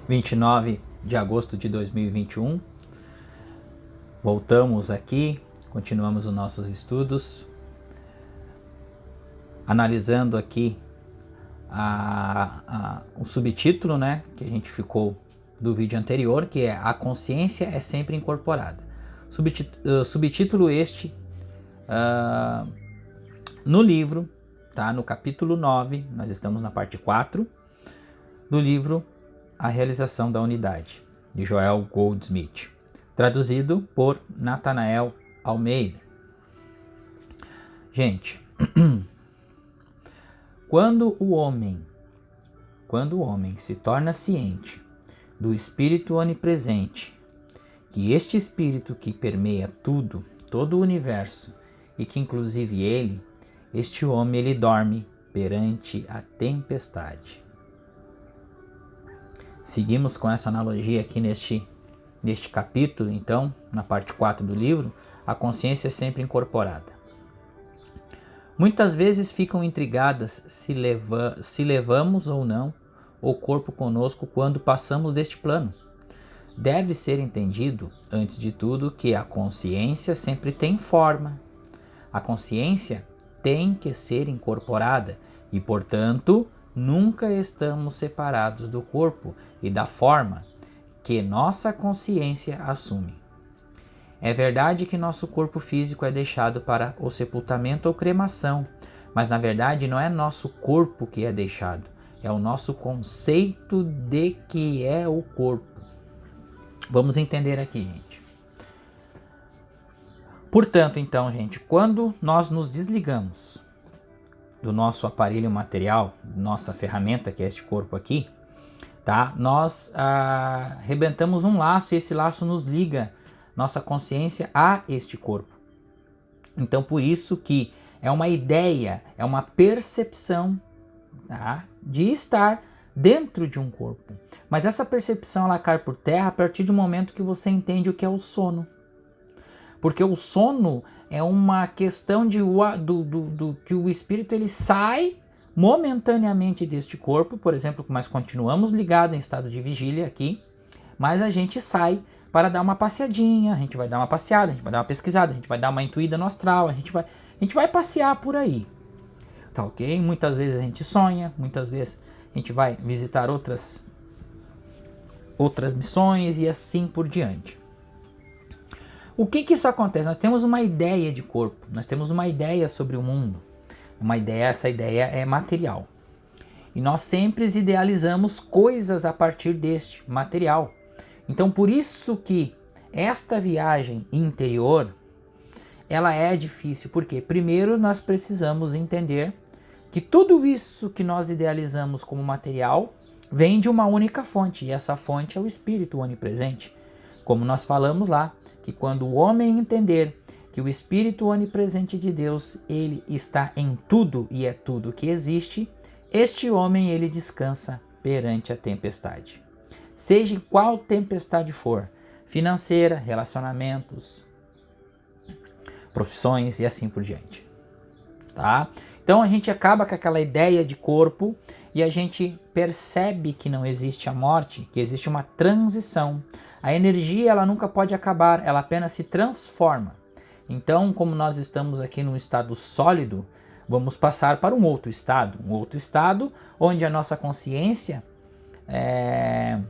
29 de agosto de 2021. Voltamos aqui, continuamos os nossos estudos, analisando aqui o subtítulo, né, que a gente ficou do vídeo anterior, que é A Consciência é Sempre Incorporada. Subtítulo este no livro, tá, no capítulo 9, nós estamos na parte 4 do livro A Realização da Unidade, de Joel Goldsmith, traduzido por Nathanael Almeida. Gente, quando o homem se torna ciente do Espírito onipresente, que este Espírito que permeia tudo, todo o universo, e que inclusive este homem ele dorme perante a tempestade. Seguimos com essa analogia aqui neste capítulo, então, na parte 4 do livro, a consciência é sempre incorporada. Muitas vezes ficam intrigadas se levamos ou não o corpo conosco quando passamos deste plano. Deve ser entendido, antes de tudo, que a consciência sempre tem forma. A consciência tem que ser incorporada e, portanto, nunca estamos separados do corpo e da forma que nossa consciência assume. É verdade que nosso corpo físico é deixado para o sepultamento ou cremação, mas na verdade não é nosso corpo que é deixado, é o nosso conceito de que é o corpo. Vamos entender aqui, gente. Portanto, então, gente, quando nós nos desligamos do nosso aparelho material, nossa ferramenta, que é este corpo aqui, tá? Nós arrebentamos um laço e esse laço nos liga nossa consciência a este corpo. Então, por isso que é uma ideia, é uma percepção, tá, de estar dentro de um corpo. Mas essa percepção ela cai por terra a partir do momento que você entende o que é o sono. Porque o sono é uma questão de que o espírito ele sai momentaneamente deste corpo, por exemplo, mas continuamos ligados em estado de vigília aqui, mas a gente sai para dar uma passeadinha, a gente vai dar uma passeada, a gente vai dar uma pesquisada, a gente vai dar uma intuída no astral, a gente vai passear por aí, tá ok? Muitas vezes a gente sonha, muitas vezes a gente vai visitar outras missões e assim por diante. O que isso acontece? Nós temos uma ideia de corpo, nós temos uma ideia sobre o mundo, essa ideia é material. E nós sempre idealizamos coisas a partir deste material. Então por isso que esta viagem interior, ela é difícil, porque primeiro nós precisamos entender que tudo isso que nós idealizamos como material vem de uma única fonte, e essa fonte é o Espírito onipresente. Como nós falamos lá, que quando o homem entender que o Espírito onipresente de Deus, ele está em tudo e é tudo que existe, este homem ele descansa perante a tempestade. Seja em qual tempestade for, financeira, relacionamentos, profissões e assim por diante. Tá? Então a gente acaba com aquela ideia de corpo e a gente percebe que não existe a morte, que existe uma transição. A energia ela nunca pode acabar, ela apenas se transforma. Então, como nós estamos aqui num estado sólido, vamos passar para um outro estado onde a nossa consciência é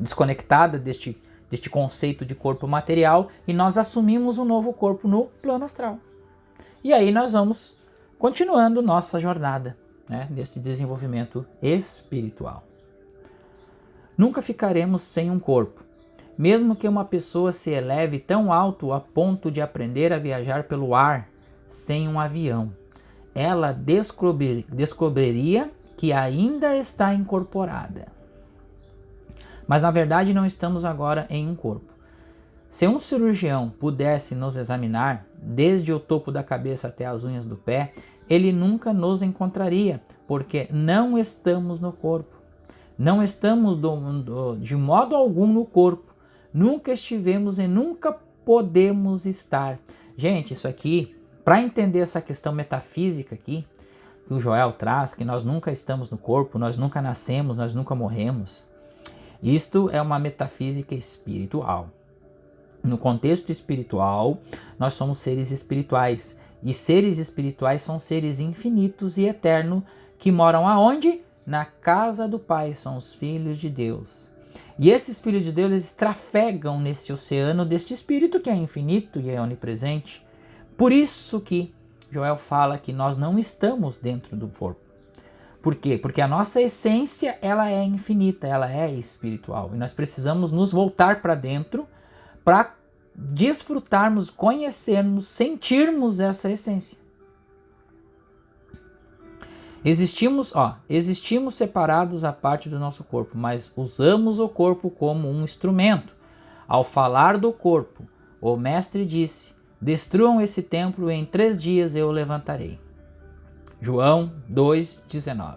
desconectada deste conceito de corpo material e nós assumimos um novo corpo no plano astral. E aí nós vamos continuando nossa jornada, né, desse desenvolvimento espiritual. Nunca ficaremos sem um corpo. Mesmo que uma pessoa se eleve tão alto a ponto de aprender a viajar pelo ar sem um avião, ela descobriria que ainda está incorporada. Mas na verdade não estamos agora em um corpo. Se um cirurgião pudesse nos examinar, desde o topo da cabeça até as unhas do pé, ele nunca nos encontraria, porque não estamos no corpo. Não estamos de modo algum no corpo. Nunca estivemos e nunca podemos estar. Gente, isso aqui, para entender essa questão metafísica aqui, que o Joel traz, que nós nunca estamos no corpo, nós nunca nascemos, nós nunca morremos. Isto é uma metafísica espiritual. No contexto espiritual, nós somos seres espirituais. E seres espirituais são seres infinitos e eternos que moram aonde? Na casa do Pai, são os filhos de Deus. E esses filhos de Deus, eles trafegam nesse oceano deste espírito que é infinito e é onipresente. Por isso que Joel fala que nós não estamos dentro do corpo. Por quê? Porque a nossa essência, ela é infinita, ela é espiritual. E nós precisamos nos voltar para dentro para desfrutarmos, conhecermos, sentirmos essa essência. Existimos separados à parte do nosso corpo, mas usamos o corpo como um instrumento. Ao falar do corpo, o mestre disse: destruam esse templo e em 3 dias eu o levantarei. João 2,19.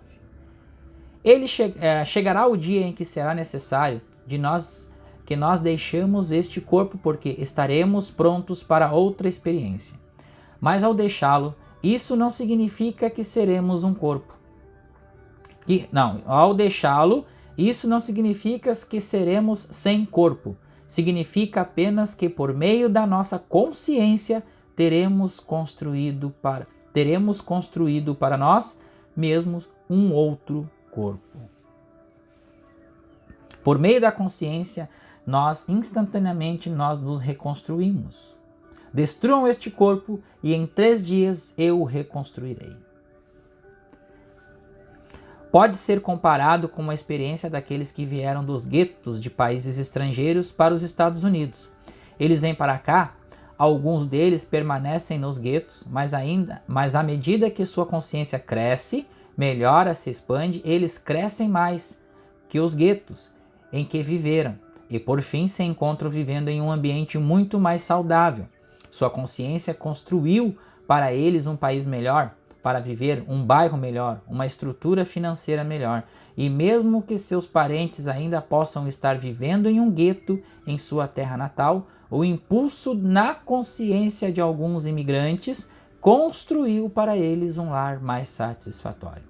Chegará o dia em que será necessário que nós deixemos este corpo, porque estaremos prontos para outra experiência. Mas ao deixá-lo, isso não significa que seremos um corpo. Ao deixá-lo, isso não significa que seremos sem corpo. Significa apenas que por meio da nossa consciência teremos construído para nós mesmos um outro corpo. Por meio da consciência, instantaneamente nos reconstruímos. Destruam este corpo e em 3 dias eu o reconstruirei. Pode ser comparado com a experiência daqueles que vieram dos guetos de países estrangeiros para os Estados Unidos. Eles vêm para cá, alguns deles permanecem nos guetos, mas à medida que sua consciência cresce, melhora, se expande, eles crescem mais que os guetos em que viveram e por fim se encontram vivendo em um ambiente muito mais saudável. Sua consciência construiu para eles um país melhor para viver, um bairro melhor, uma estrutura financeira melhor. E mesmo que seus parentes ainda possam estar vivendo em um gueto em sua terra natal, o impulso na consciência de alguns imigrantes construiu para eles um lar mais satisfatório.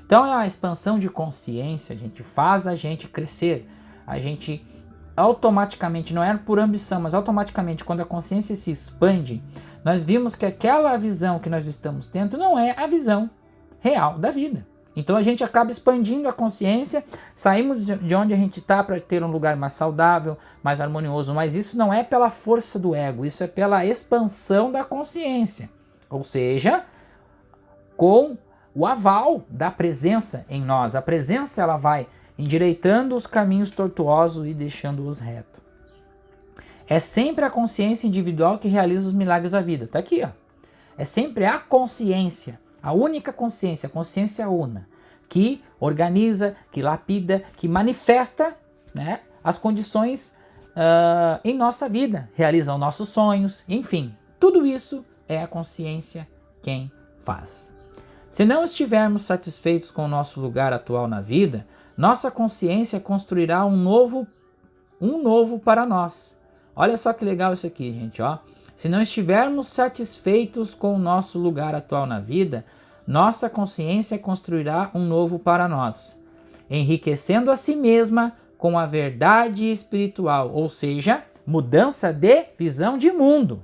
Então é a expansão de consciência, a gente faz a gente crescer, a gente automaticamente, não é por ambição, mas automaticamente quando a consciência se expande, nós vimos que aquela visão que nós estamos tendo não é a visão real da vida. Então a gente acaba expandindo a consciência, saímos de onde a gente está para ter um lugar mais saudável, mais harmonioso, mas isso não é pela força do ego, isso é pela expansão da consciência, ou seja, com o aval da presença em nós. A presença ela vai endireitando os caminhos tortuosos e deixando-os retos. É sempre a consciência individual que realiza os milagres da vida. Está aqui, ó. É sempre a consciência, a única consciência, a consciência una, que organiza, que lapida, que manifesta, né, as condições em nossa vida, realiza os nossos sonhos, enfim. Tudo isso é a consciência quem faz. Se não estivermos satisfeitos com o nosso lugar atual na vida, nossa consciência construirá um novo para nós. Olha só que legal isso aqui, gente, ó. Se não estivermos satisfeitos com o nosso lugar atual na vida, nossa consciência construirá um novo para nós, enriquecendo a si mesma com a verdade espiritual, ou seja, mudança de visão de mundo.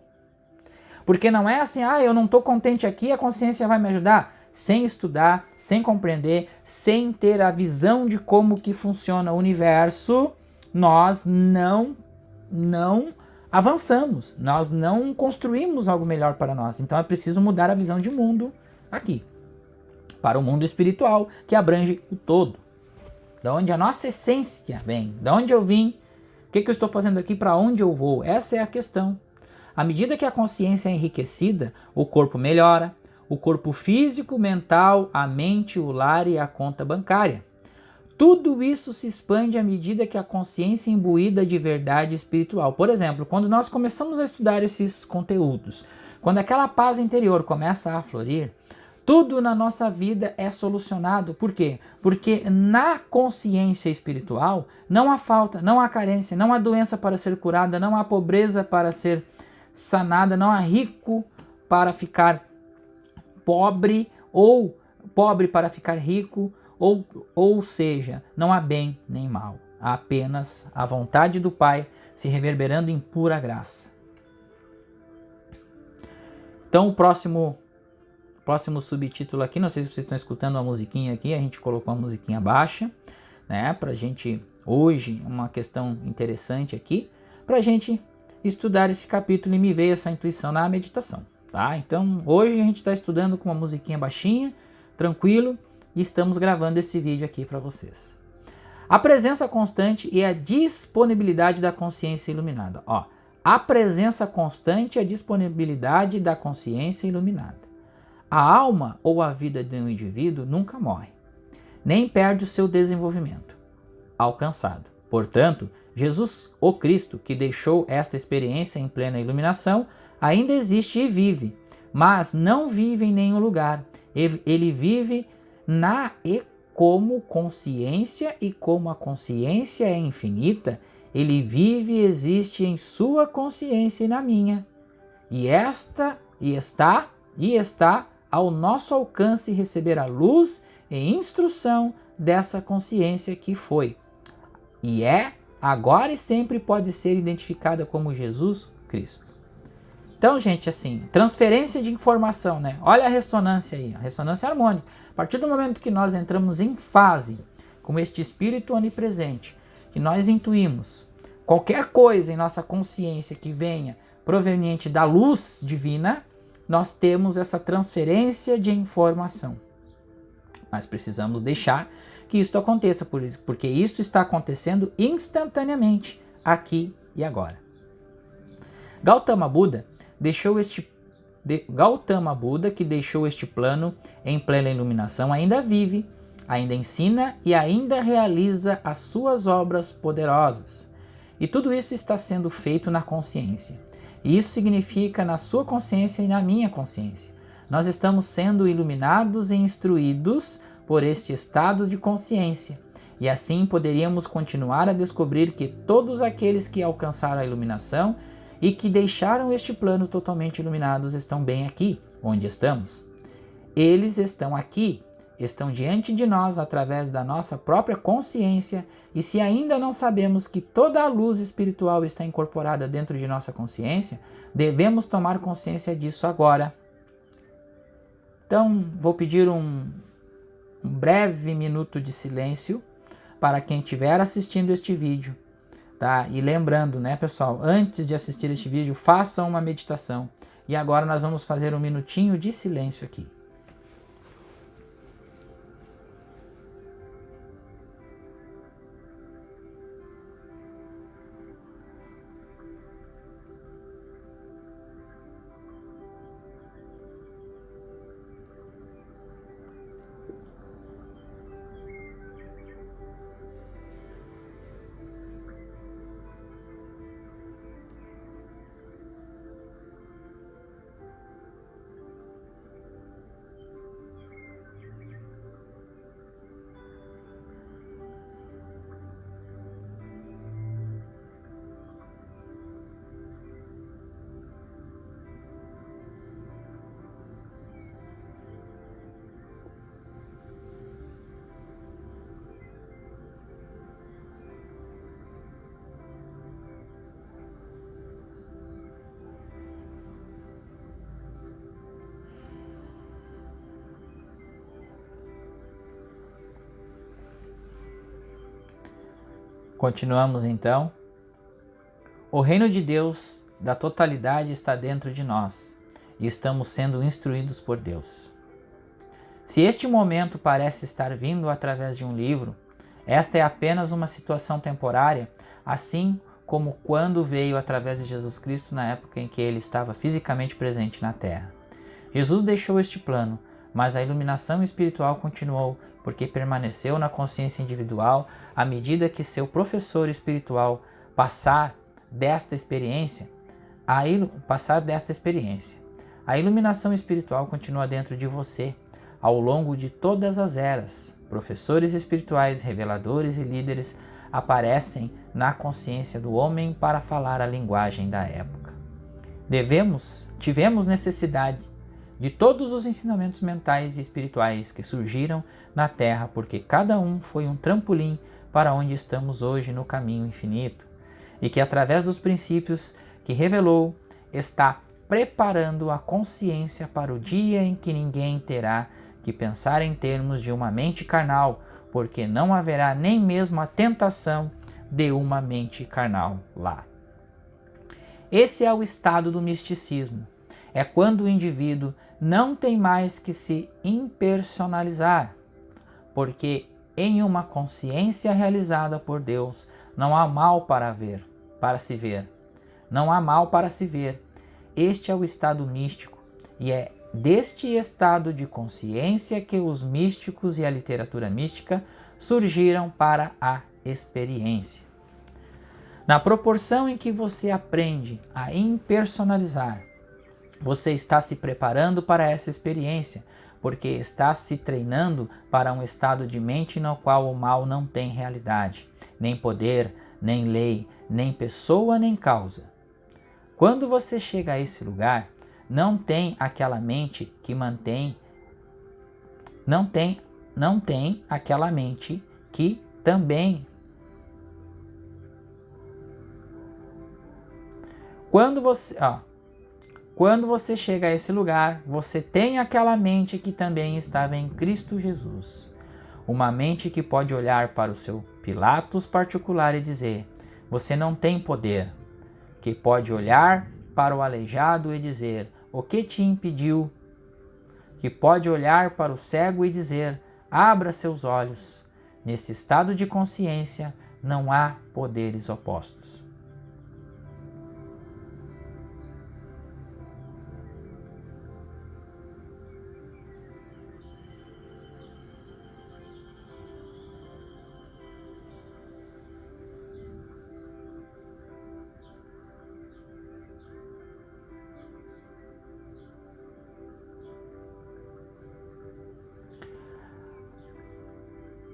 Porque não é assim, eu não estou contente aqui, a consciência vai me ajudar. Sem estudar, sem compreender, sem ter a visão de como que funciona o universo, nós não avançamos, nós não construímos algo melhor para nós. Então é preciso mudar a visão de mundo aqui, para o mundo espiritual, que abrange o todo. Da onde a nossa essência vem, da onde eu vim, o que eu estou fazendo aqui, para onde eu vou, essa é a questão. À medida que a consciência é enriquecida, o corpo melhora, o corpo físico, mental, a mente, o lar e a conta bancária. Tudo isso se expande à medida que a consciência é imbuída de verdade espiritual. Por exemplo, quando nós começamos a estudar esses conteúdos, quando aquela paz interior começa a florir, tudo na nossa vida é solucionado. Por quê? Porque na consciência espiritual não há falta, não há carência, não há doença para ser curada, não há pobreza para ser sanada, não há rico para ficar pobre ou pobre para ficar rico, ou seja, não há bem nem mal. Há apenas a vontade do Pai se reverberando em pura graça. Então o próximo subtítulo aqui, não sei se vocês estão escutando a musiquinha aqui, a gente colocou uma musiquinha baixa, né, pra gente, hoje, uma questão interessante aqui, pra gente estudar esse capítulo e me veio essa intuição na meditação, tá? Então hoje a gente está estudando com uma musiquinha baixinha, tranquilo, e estamos gravando esse vídeo aqui para vocês. A presença constante e a disponibilidade da consciência iluminada. Ó, a presença constante e a disponibilidade da consciência iluminada. A alma ou a vida de um indivíduo nunca morre, nem perde o seu desenvolvimento alcançado. Portanto, Jesus, o Cristo, que deixou esta experiência em plena iluminação, ainda existe e vive, mas não vive em nenhum lugar. Ele vive na e como consciência, e como a consciência é infinita, ele vive e existe em sua consciência e na minha. E está ao nosso alcance receber a luz e instrução dessa consciência que foi. E agora e sempre pode ser identificada como Jesus Cristo. Então, gente, assim, transferência de informação, né? Olha a ressonância aí, a ressonância harmônica. A partir do momento que nós entramos em fase com este espírito onipresente, que nós intuímos qualquer coisa em nossa consciência que venha proveniente da luz divina, nós temos essa transferência de informação. Mas precisamos deixar que isso aconteça, porque isso está acontecendo instantaneamente, aqui e agora. Gautama Buda, que deixou este plano em plena iluminação, ainda vive, ainda ensina e ainda realiza as suas obras poderosas. E tudo isso está sendo feito na consciência. E isso significa na sua consciência e na minha consciência. Nós estamos sendo iluminados e instruídos por este estado de consciência. E assim poderíamos continuar a descobrir que todos aqueles que alcançaram a iluminação e que deixaram este plano totalmente iluminados estão bem aqui, onde estamos. Eles estão aqui, estão diante de nós através da nossa própria consciência, e se ainda não sabemos que toda a luz espiritual está incorporada dentro de nossa consciência, devemos tomar consciência disso agora. Então, vou pedir um breve minuto de silêncio para quem estiver assistindo este vídeo. Tá? E lembrando, né, pessoal, antes de assistir este vídeo, façam uma meditação. E agora nós vamos fazer um minutinho de silêncio aqui. Continuamos então. O reino de Deus, da totalidade, está dentro de nós e estamos sendo instruídos por Deus. Se este momento parece estar vindo através de um livro, esta é apenas uma situação temporária, assim como quando veio através de Jesus Cristo na época em que ele estava fisicamente presente na Terra. Jesus deixou este plano, mas a iluminação espiritual continuou, porque permaneceu na consciência individual à medida que seu professor espiritual passar desta experiência. A iluminação espiritual continua dentro de você ao longo de todas as eras. Professores espirituais, reveladores e líderes aparecem na consciência do homem para falar a linguagem da época. Tivemos necessidade de todos os ensinamentos mentais e espirituais que surgiram na Terra, porque cada um foi um trampolim para onde estamos hoje no caminho infinito, e que através dos princípios que revelou, está preparando a consciência para o dia em que ninguém terá que pensar em termos de uma mente carnal, porque não haverá nem mesmo a tentação de uma mente carnal lá. Esse é o estado do misticismo. É quando o indivíduo não tem mais que se impersonalizar, porque em uma consciência realizada por Deus não há mal para se ver. Não há mal para se ver. Este é o estado místico, e é deste estado de consciência que os místicos e a literatura mística surgiram para a experiência. Na proporção em que você aprende a impersonalizar, você está se preparando para essa experiência, porque está se treinando para um estado de mente no qual o mal não tem realidade, nem poder, nem lei, nem pessoa, nem causa. Quando você chega a esse lugar, não tem aquela mente que mantém, não tem aquela mente que também. Quando você chega a esse lugar, você tem aquela mente que também estava em Cristo Jesus. Uma mente que pode olhar para o seu Pilatos particular e dizer: você não tem poder. Que pode olhar para o aleijado e dizer: o que te impediu? Que pode olhar para o cego e dizer: abra seus olhos. Nesse estado de consciência não há poderes opostos.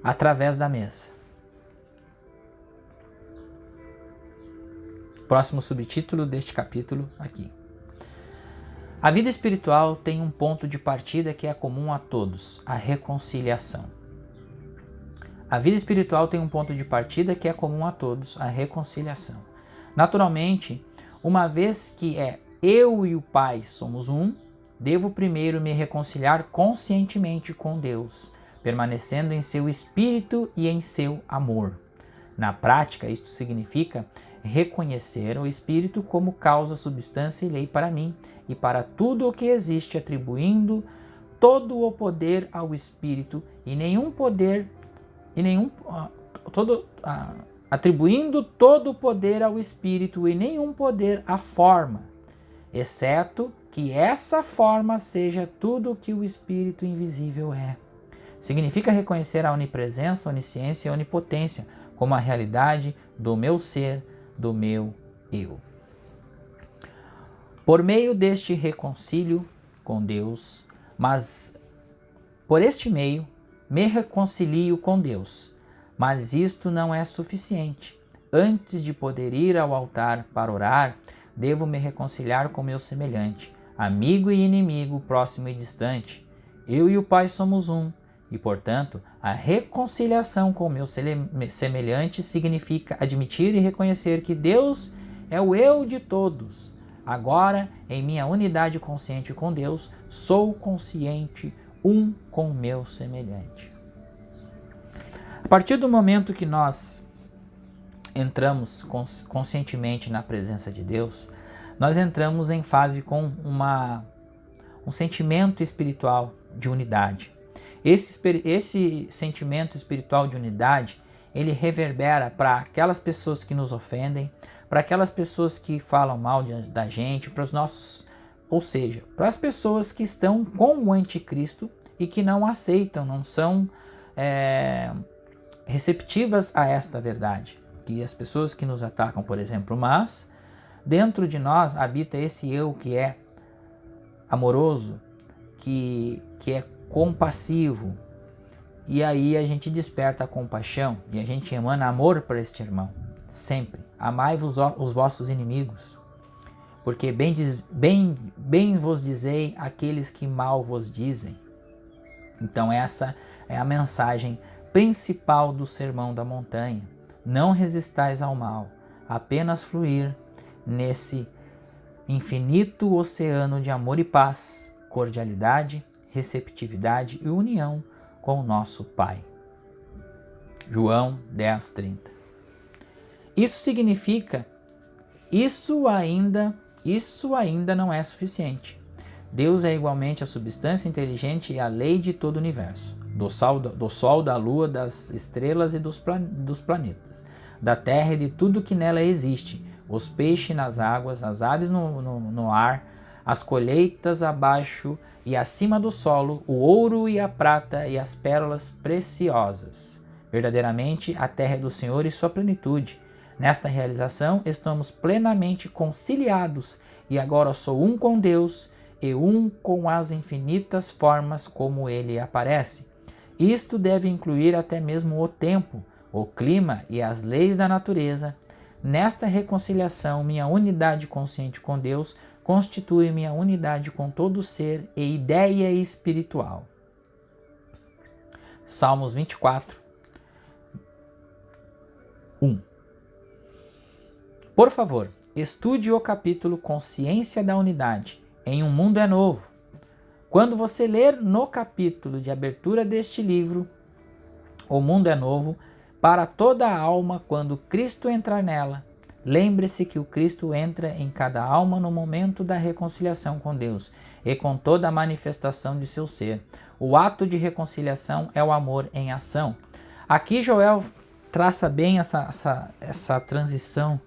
Através da mesa. Próximo subtítulo deste capítulo aqui. A vida espiritual tem um ponto de partida que é comum a todos, a reconciliação. A vida espiritual tem um ponto de partida que é comum a todos, a reconciliação. Naturalmente, uma vez que eu e o Pai somos um, devo primeiro me reconciliar conscientemente com Deus, permanecendo em seu espírito e em seu amor. Na prática, isto significa reconhecer o espírito como causa, substância e lei para mim e para tudo o que existe, atribuindo todo o poder ao espírito atribuindo todo o poder ao espírito e nenhum poder à forma, exceto que essa forma seja tudo o que o espírito invisível é. Significa reconhecer a onipresença, onisciência e onipotência como a realidade do meu ser, do meu eu. Por meio deste reconcílio com Deus, mas por este meio me reconcilio com Deus, mas isto não é suficiente. Antes de poder ir ao altar para orar, devo me reconciliar com meu semelhante, amigo e inimigo, próximo e distante. Eu e o Pai somos um. E, portanto, a reconciliação com o meu semelhante significa admitir e reconhecer que Deus é o eu de todos. Agora, em minha unidade consciente com Deus, sou consciente um com o meu semelhante. A partir do momento que nós entramos conscientemente na presença de Deus, nós entramos em fase com um sentimento espiritual de unidade. Esse sentimento espiritual de unidade, ele reverbera para aquelas pessoas que nos ofendem, para aquelas pessoas que falam mal da gente, para os nossos, ou seja, para as pessoas que estão com o anticristo e que não aceitam, não são receptivas a esta verdade. Que as pessoas que nos atacam, por exemplo, mas dentro de nós habita esse eu que é amoroso, que é compassivo, e aí a gente desperta a compaixão e a gente emana amor para este irmão. Sempre amai-vos os vossos inimigos, porque bem vos dizei aqueles que mal vos dizem. Então essa é a mensagem principal do Sermão da Montanha. Não resistais ao mal, apenas fluir nesse infinito oceano de amor e paz, cordialidade, receptividade e união com o nosso Pai. João 10:30. Isso significa, isso ainda não é suficiente. Deus é igualmente a substância inteligente e a lei de todo o universo, do sol, da lua, das estrelas e dos planetas, da terra e de tudo que nela existe, os peixes nas águas, as aves no ar, as colheitas abaixo e acima do solo, o ouro e a prata e as pérolas preciosas. Verdadeiramente, a terra é do Senhor e sua plenitude. Nesta realização, estamos plenamente conciliados e agora sou um com Deus e um com as infinitas formas como ele aparece. Isto deve incluir até mesmo o tempo, o clima e as leis da natureza. Nesta reconciliação, minha unidade consciente com Deus constitui minha unidade com todo ser e ideia espiritual. Salmos 24, 1. Por favor, estude o capítulo Consciência da Unidade em Um Mundo é Novo. Quando você ler no capítulo de abertura deste livro, O Mundo é Novo, para toda a alma, quando Cristo entrar nela, lembre-se que o Cristo entra em cada alma no momento da reconciliação com Deus e com toda a manifestação de seu ser. O ato de reconciliação é o amor em ação. Aqui Joel traça bem essa transição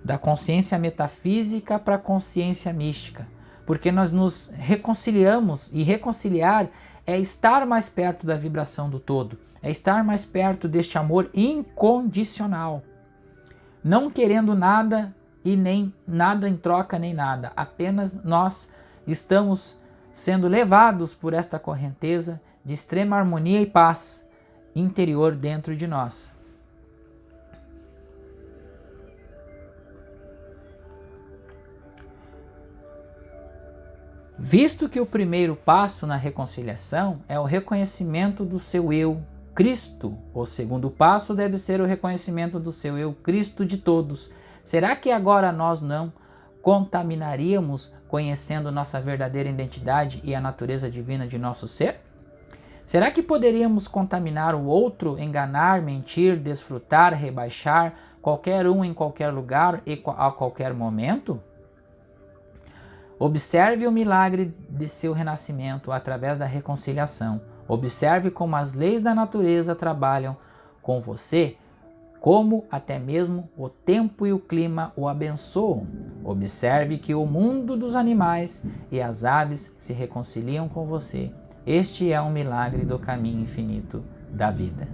da consciência metafísica para a consciência mística, porque nós nos reconciliamos, e reconciliar é estar mais perto da vibração do todo, é estar mais perto deste amor incondicional, não querendo nada e nem nada em troca nem nada, apenas nós estamos sendo levados por esta correnteza de extrema harmonia e paz interior dentro de nós. Visto que o primeiro passo na reconciliação é o reconhecimento do seu eu Cristo, o segundo passo deve ser o reconhecimento do seu eu Cristo de todos. Será que agora nós não contaminaríamos conhecendo nossa verdadeira identidade e a natureza divina de nosso ser? Será que poderíamos contaminar o outro, enganar, mentir, desfrutar, rebaixar qualquer um em qualquer lugar e a qualquer momento? Observe o milagre de seu renascimento através da reconciliação. Observe como as leis da natureza trabalham com você, como até mesmo o tempo e o clima o abençoam. Observe que o mundo dos animais e as aves se reconciliam com você. Este é um milagre do caminho infinito da vida.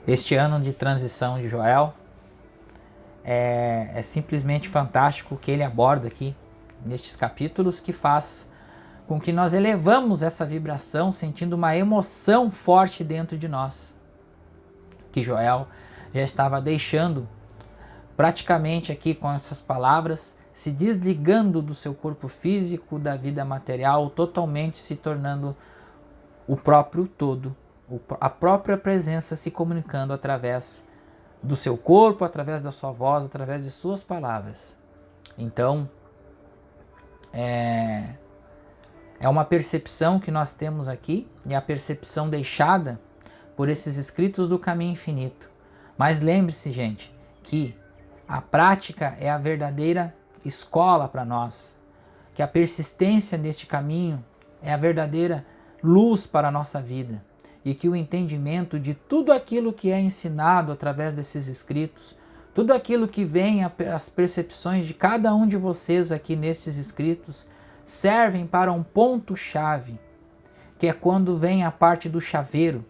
Este ano de transição de Joel é simplesmente fantástico o que ele aborda aqui nestes capítulos, que faz com que nós elevamos essa vibração sentindo uma emoção forte dentro de nós, que Joel já estava deixando praticamente aqui com essas palavras, se desligando do seu corpo físico, da vida material, totalmente se tornando o próprio todo. A própria presença se comunicando através do seu corpo, através da sua voz, através de suas palavras. Então, é uma percepção que nós temos aqui, e a percepção deixada por esses escritos do caminho infinito. Mas lembre-se, gente, que a prática é a verdadeira escola para nós, que a persistência neste caminho é a verdadeira luz para a nossa vida. E que o entendimento de tudo aquilo que é ensinado através desses escritos, tudo aquilo que vem, as percepções de cada um de vocês aqui nesses escritos, servem para um ponto-chave, que é quando vem a parte do chaveiro,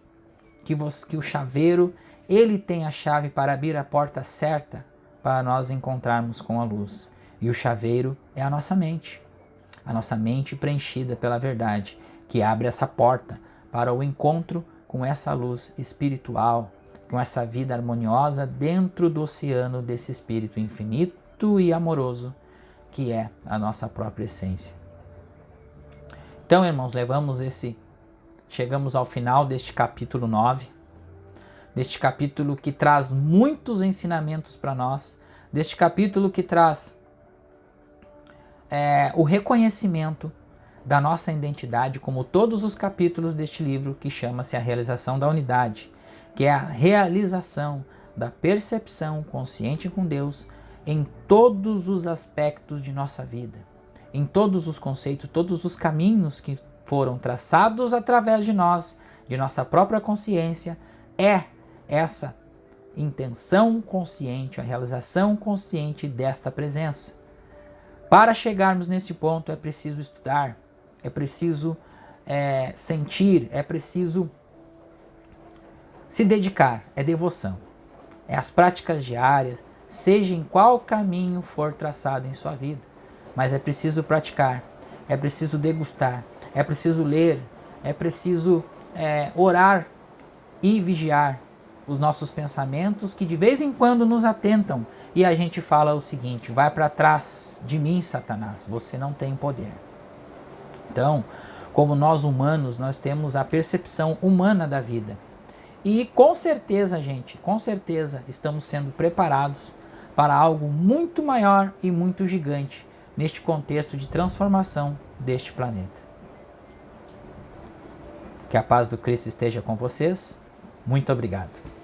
que o chaveiro, ele tem a chave para abrir a porta certa para nós encontrarmos com a luz. E o chaveiro é a nossa mente preenchida pela verdade, que abre essa porta para o encontro com essa luz espiritual, com essa vida harmoniosa dentro do oceano desse Espírito infinito e amoroso que é a nossa própria essência. Então, irmãos, chegamos ao final deste capítulo 9, deste capítulo que traz muitos ensinamentos para nós, deste capítulo que traz o reconhecimento da nossa identidade, como todos os capítulos deste livro, que chama-se A Realização da Unidade, que é a realização da percepção consciente com Deus em todos os aspectos de nossa vida, em todos os conceitos, todos os caminhos que foram traçados através de nós, de nossa própria consciência, é essa intenção consciente, a realização consciente desta presença. Para chegarmos nesse ponto é preciso estudar, é preciso sentir, é preciso se dedicar, é devoção. É as práticas diárias, seja em qual caminho for traçado em sua vida. Mas é preciso praticar, é preciso degustar, é preciso ler, é preciso orar e vigiar os nossos pensamentos que de vez em quando nos atentam e a gente fala o seguinte: vai para trás de mim, Satanás, você não tem poder. Então, como nós humanos, nós temos a percepção humana da vida. E com certeza, gente, com certeza estamos sendo preparados para algo muito maior e muito gigante neste contexto de transformação deste planeta. Que a paz do Cristo esteja com vocês. Muito obrigado.